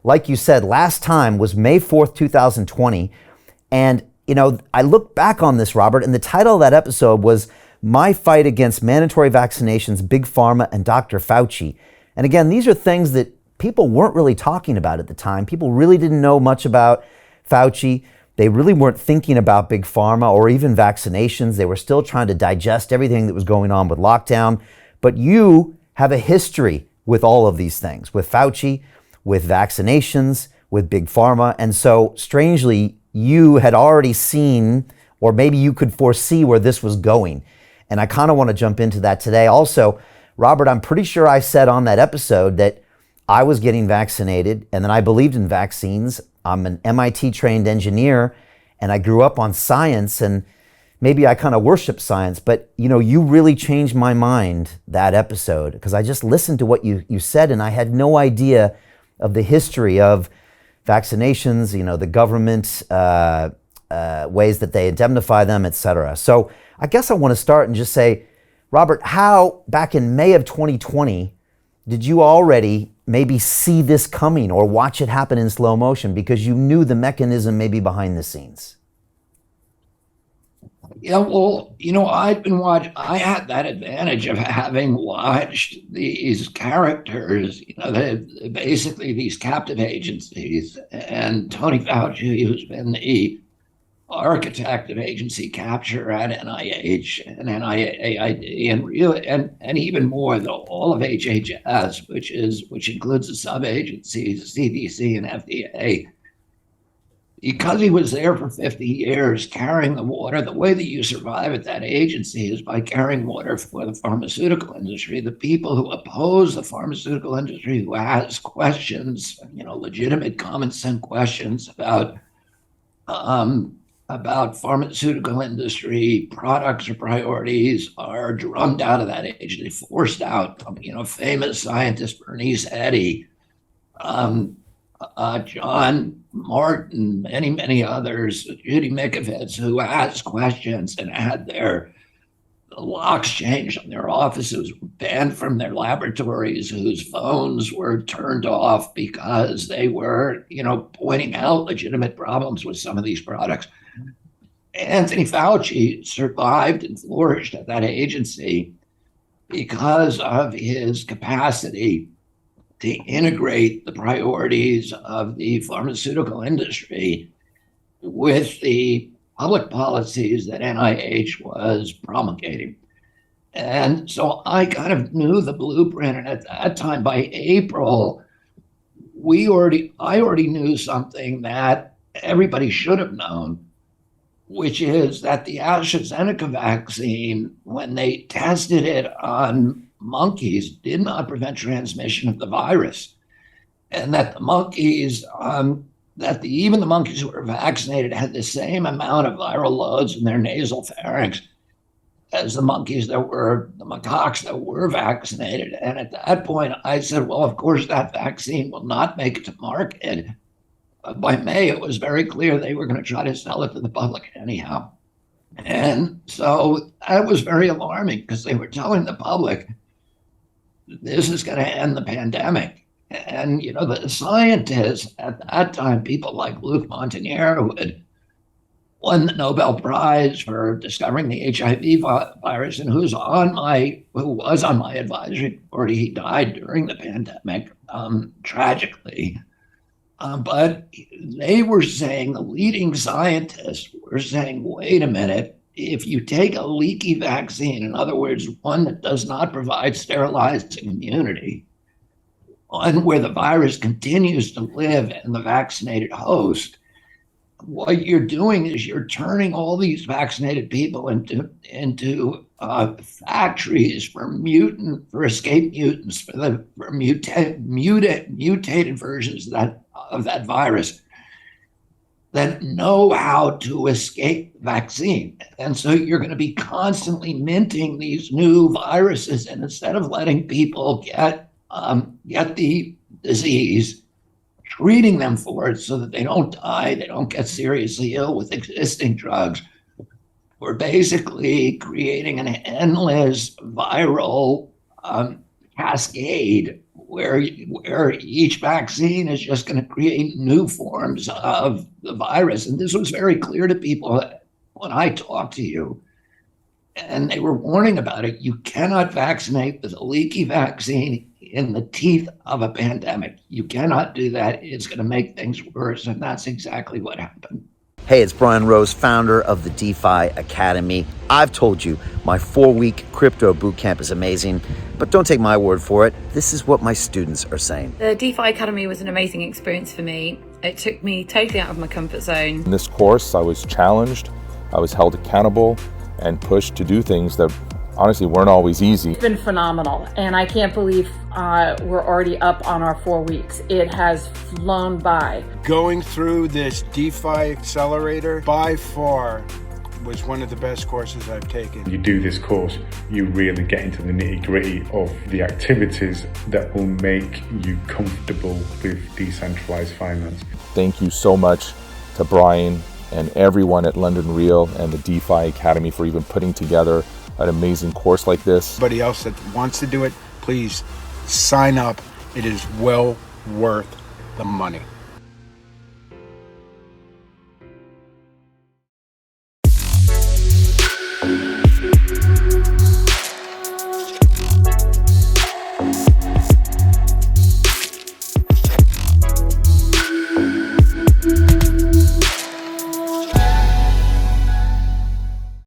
like you said, last time was May 4th, 2020. And, I look back on this, Robert, and the title of that episode was My Fight Against Mandatory Vaccinations, Big Pharma, and Dr. Fauci. And again, these are things that people weren't really talking about at the time. People really didn't know much about Fauci. They really weren't thinking about Big Pharma or even vaccinations. They were still trying to digest everything that was going on with lockdown. But you have a history with all of these things, with Fauci, with vaccinations, with Big Pharma. And so strangely, you had already seen, or maybe you could foresee where this was going. And I kind of want to jump into that today. Also, Robert, I'm pretty sure I said on that episode that I was getting vaccinated and then I believed in vaccines. I'm an MIT trained engineer and I grew up on science, and maybe I kind of worship science, but you really changed my mind that episode, because I just listened to what you said and I had no idea of the history of vaccinations, the government, ways that they indemnify them, etc. So I guess I want to start and just say, Robert, how back in May of 2020 did you already maybe see this coming or watch it happen in slow motion because you knew the mechanism maybe behind the scenes? Yeah, well, I'd been watching. I had that advantage of having watched these characters, basically these captive agencies, and Tony Fauci, who's been the architect of agency capture at NIH and NIAID, and really, and even more, though, all of HHS, which includes the sub-agencies, CDC and FDA. Because he was there for 50 years carrying the water, the way that you survive at that agency is by carrying water for the pharmaceutical industry. The people who oppose the pharmaceutical industry, who ask questions, legitimate common sense questions about pharmaceutical industry products or priorities, are drummed out of that agency, forced out. Famous scientist Bernice Eddy, John Martin, many others, Judy Mikovits, who asked questions and had their locks changed on their offices, banned from their laboratories, whose phones were turned off because they were, pointing out legitimate problems with some of these products. Anthony Fauci survived and flourished at that agency because of his capacity to integrate the priorities of the pharmaceutical industry with the public policies that NIH was promulgating. And so I kind of knew the blueprint. And at that time, by April, I already knew something that everybody should have known, which is that the AstraZeneca vaccine, when they tested it on monkeys, did not prevent transmission of the virus, and that the monkeys, even the monkeys who were vaccinated had the same amount of viral loads in their nasal pharynx as the macaques that were vaccinated. And at that point, I said, well, of course, that vaccine will not make it to market. By May, it was very clear they were going to try to sell it to the public anyhow. And so that was very alarming, because they were telling the public, this is going to end the pandemic. And, the scientists at that time, people like Luc Montagnier, who had won the Nobel Prize for discovering the HIV virus, and who was on my advisory board. He died during the pandemic, tragically. But they were saying, the leading scientists were saying, wait a minute, if you take a leaky vaccine, in other words, one that does not provide sterilizing immunity, one where the virus continues to live in the vaccinated host, what you're doing is you're turning all these vaccinated people into factories for escape mutants, for mutated versions of that virus that know how to escape the vaccine. And so you're going to be constantly minting these new viruses, and instead of letting people get the disease, treating them for it so that they don't die, they don't get seriously ill with existing drugs, we're basically creating an endless viral cascade where each vaccine is just going to create new forms of the virus. And this was very clear to people when I talked to you, and they were warning about it. You cannot vaccinate with a leaky vaccine in the teeth of a pandemic. You cannot do that. It's going to make things worse, and that's exactly what happened. Hey, it's Brian Rose, founder of the DeFi Academy. I've told you my 4-week crypto bootcamp is amazing, but don't take my word for it. This is what my students are saying. The DeFi Academy was an amazing experience for me. It took me totally out of my comfort zone. In this course, I was challenged, I was held accountable, and pushed to do things that honestly weren't always easy. It's been phenomenal, and I can't believe we're already up on our 4 weeks. It has flown by. Going through this DeFi accelerator by far was one of the best courses I've taken. You do this course, you really get into the nitty-gritty of the activities that will make you comfortable with decentralized finance. Thank you so much to Brian and everyone at London Real and the DeFi Academy for even putting together an amazing course like this. Anybody else that wants to do it, please sign up. It is well worth the money.